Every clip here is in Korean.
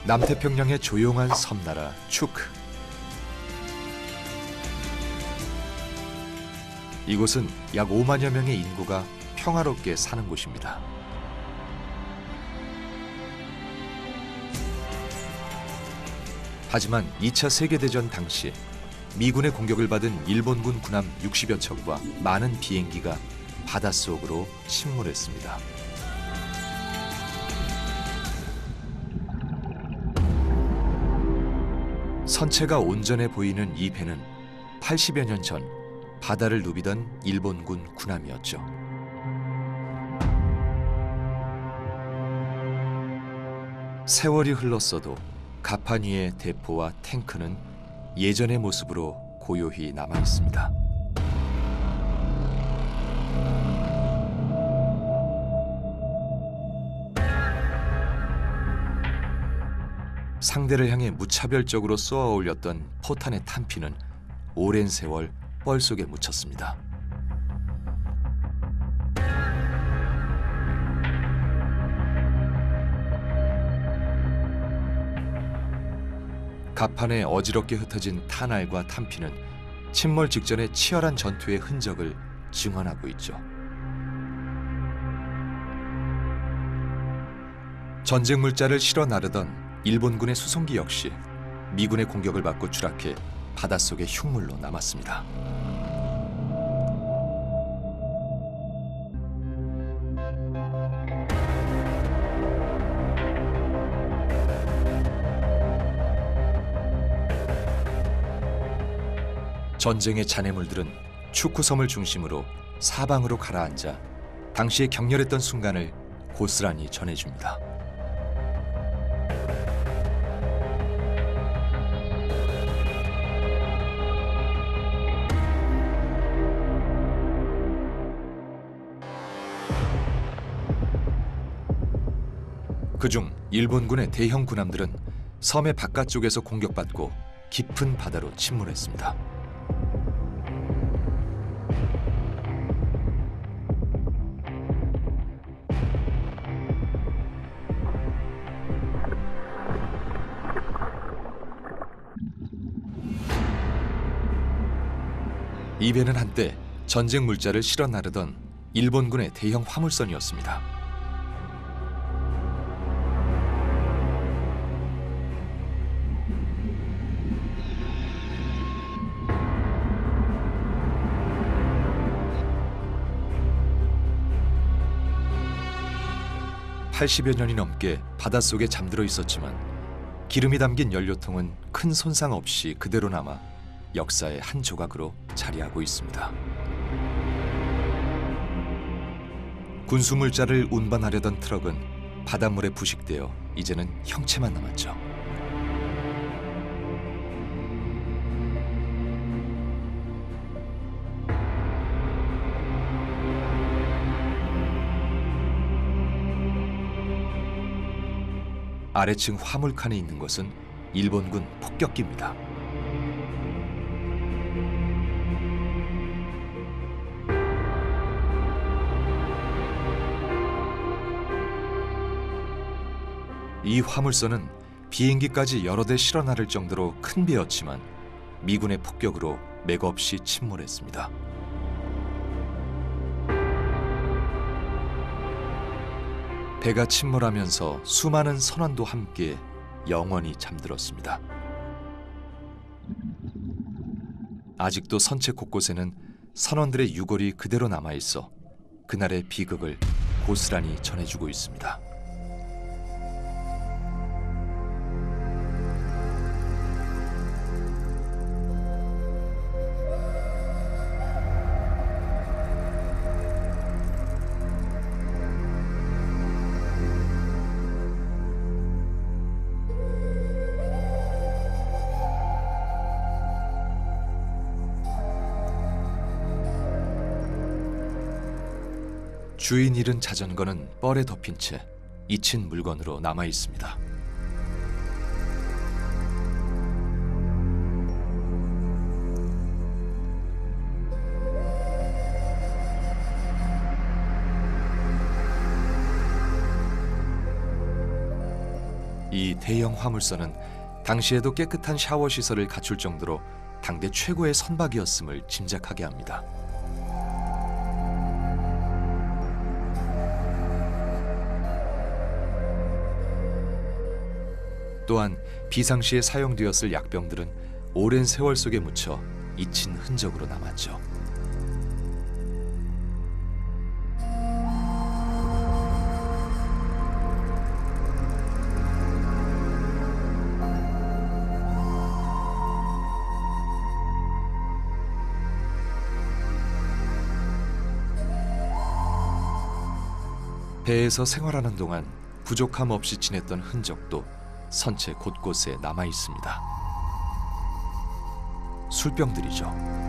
남태평양의 조용한 섬나라 추크. 이곳은 약 5만여 명의 인구가 평화롭게 사는 곳입니다. 하지만 2차 세계대전 당시 미군의 공격을 받은 일본군 군함 60여 척과 많은 비행기가 바닷속으로 침몰했습니다. 선체가 온전해 보이는 이 배는 80여 년 전 바다를 누비던 일본군 군함이었죠. 세월이 흘렀어도 갑판 위의 대포와 탱크는 예전의 모습으로 고요히 남아 있습니다. 상대를 향해 무차별적으로 쏘아 올렸던 포탄의 탄피는 오랜 세월 뻘 속에 묻혔습니다. 갑판에 어지럽게 흩어진 탄알과 탄피는 침몰 직전의 치열한 전투의 흔적을 증언하고 있죠. 전쟁 물자를 실어 나르던 일본군의 수송기 역시 미군의 공격을 받고 추락해 바닷속의 흉물로 남았습니다. 전쟁의 잔해물들은 추쿠섬을 중심으로 사방으로 가라앉아 당시의 격렬했던 순간을 고스란히 전해줍니다. 그중 일본군의 대형 군함들은 섬의 바깥쪽에서 공격받고 깊은 바다로 침몰했습니다. 이 배는 한때 전쟁 물자를 실어 나르던 일본군의 대형 화물선이었습니다. (80여) 년이 넘게 바닷속에 잠들어 있었지만 기름이 담긴 연료통은 큰 손상 없이 그대로 남아 역사의 한 조각으로 자리하고 있습니다. 군수 물자를 운반하려던 트럭은 바닷물에 부식되어 이제는 형체만 남았죠. 아래층 화물칸에 있는 것은 일본군 폭격기입니다. 이 화물선은 비행기까지 여러 대 실어 나를 정도로 큰 배였지만 미군의 폭격으로 맥없이 침몰했습니다. 배가 침몰하면서 수많은 선원도 함께 영원히 잠들었습니다. 아직도 선체 곳곳에는 선원들의 유골이 그대로 남아있어 그날의 비극을 고스란히 전해주고 있습니다. 주인 잃은 자전거는 뻘에 덮인 채 잊힌 물건으로 남아 있습니다. 이 대형 화물선은 당시에도 깨끗한 샤워 시설을 갖출 정도로 당대 최고의 선박이었음을 짐작하게 합니다. 또한 비상시에 사용되었을 약병들은 오랜 세월 속에 묻혀 잊힌 흔적으로 남았죠. 배에서 생활하는 동안 부족함 없이 지냈던 흔적도 선체 곳곳에 남아 있습니다. 술병들이죠.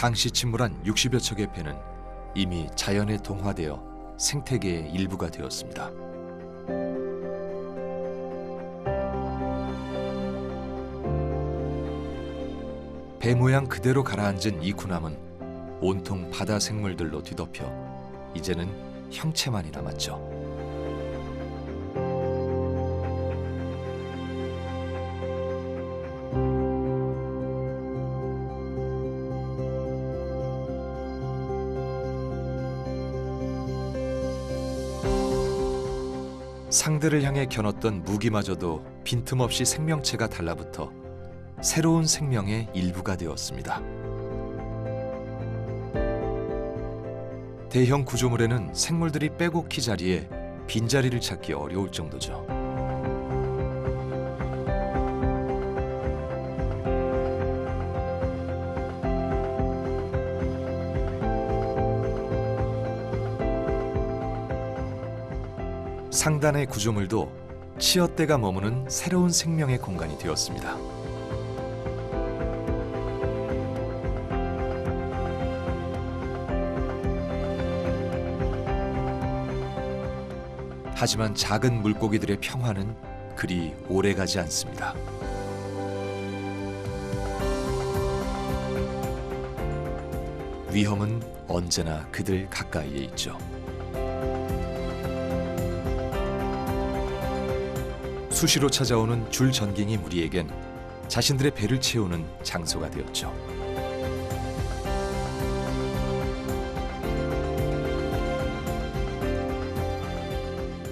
당시 침몰한 60여 척의 배는 이미 자연에 동화되어 생태계의 일부가 되었습니다. 배 모양 그대로 가라앉은 이 군함은 온통 바다 생물들로 뒤덮여 이제는 형체만이 남았죠. 상대를 향해 겨눴던 무기마저도 빈틈없이 생명체가 달라붙어 새로운 생명의 일부가 되었습니다. 대형 구조물에는 생물들이 빼곡히 자리에 빈자리를 찾기 어려울 정도죠. 상단의 구조물도 치어떼가 머무는 새로운 생명의 공간이 되었습니다. 하지만 작은 물고기들의 평화는 그리 오래가지 않습니다. 위험은 언제나 그들 가까이에 있죠. 수시로 찾아오는 줄 전갱이 무리에겐 자신들의 배를 채우는 장소가 되었죠.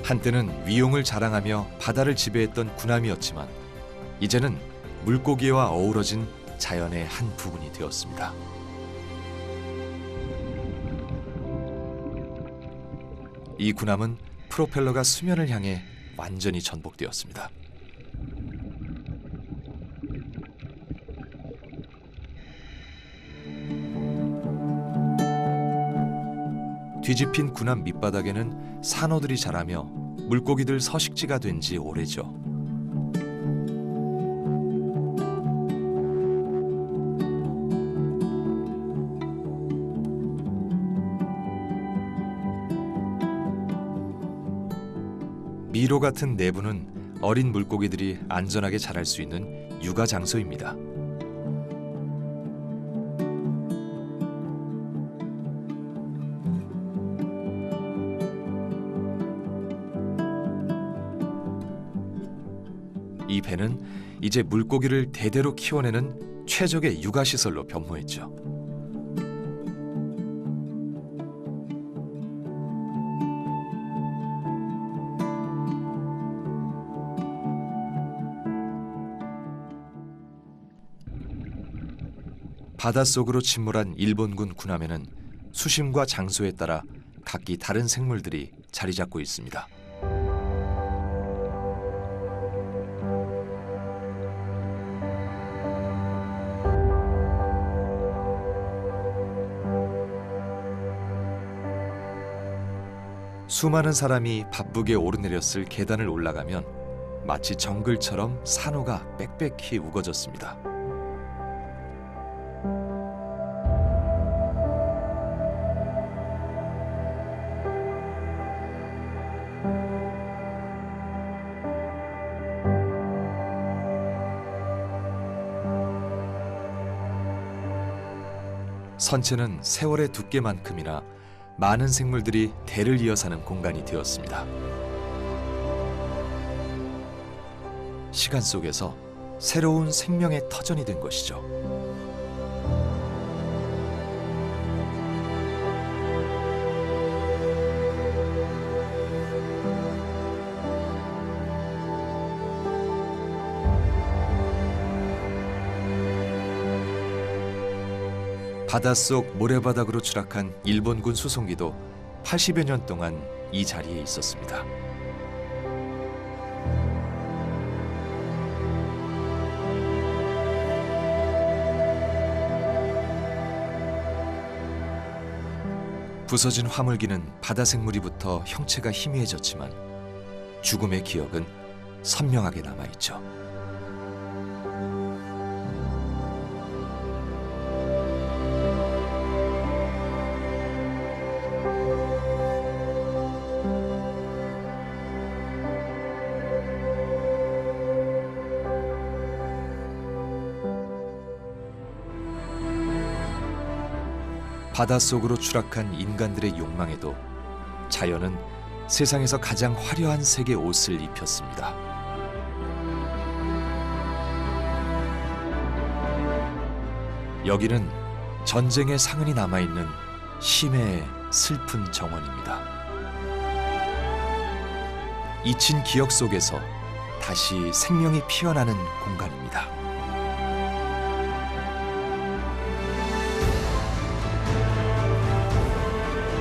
한때는 위용을 자랑하며 바다를 지배했던 군함이었지만 이제는 물고기와 어우러진 자연의 한 부분이 되었습니다. 이 군함은 프로펠러가 수면을 향해 완전히 전복되었습니다. 뒤집힌 군함 밑바닥에는 산호들이 자라며 물고기들 서식지가 된 지 오래죠. 미로 같은 내부는 어린 물고기들이 안전하게 자랄 수 있는 육아 장소입니다. 이 배는 이제 물고기를 대대로 키워내는 최적의 육아 시설로 변모했죠. 바닷속으로 침몰한 일본군 군함에는 수심과 장소에 따라 각기 다른 생물들이 자리 잡고 있습니다. 수많은 사람이 바쁘게 오르내렸을 계단을 올라가면 마치 정글처럼 산호가 빽빽히 우거졌습니다. 선체는 세월의 두께만큼이나 많은 생물들이 대를 이어 사는 공간이 되었습니다. 시간 속에서 새로운 생명의 터전이 된 것이죠. 바닷속 모래바닥으로 추락한 일본군 수송기도 80여 년 동안 이 자리에 있었습니다. 부서진 화물기는 바다 생물이 붙어 형체가 희미해졌지만 죽음의 기억은 선명하게 남아있죠. 바닷속으로 추락한 인간들의 욕망에도 자연은 세상에서 가장 화려한 색의 옷을 입혔습니다. 여기는 전쟁의 상흔이 남아있는 심해의 슬픈 정원입니다. 잊힌 기억 속에서 다시 생명이 피어나는 공간입니다.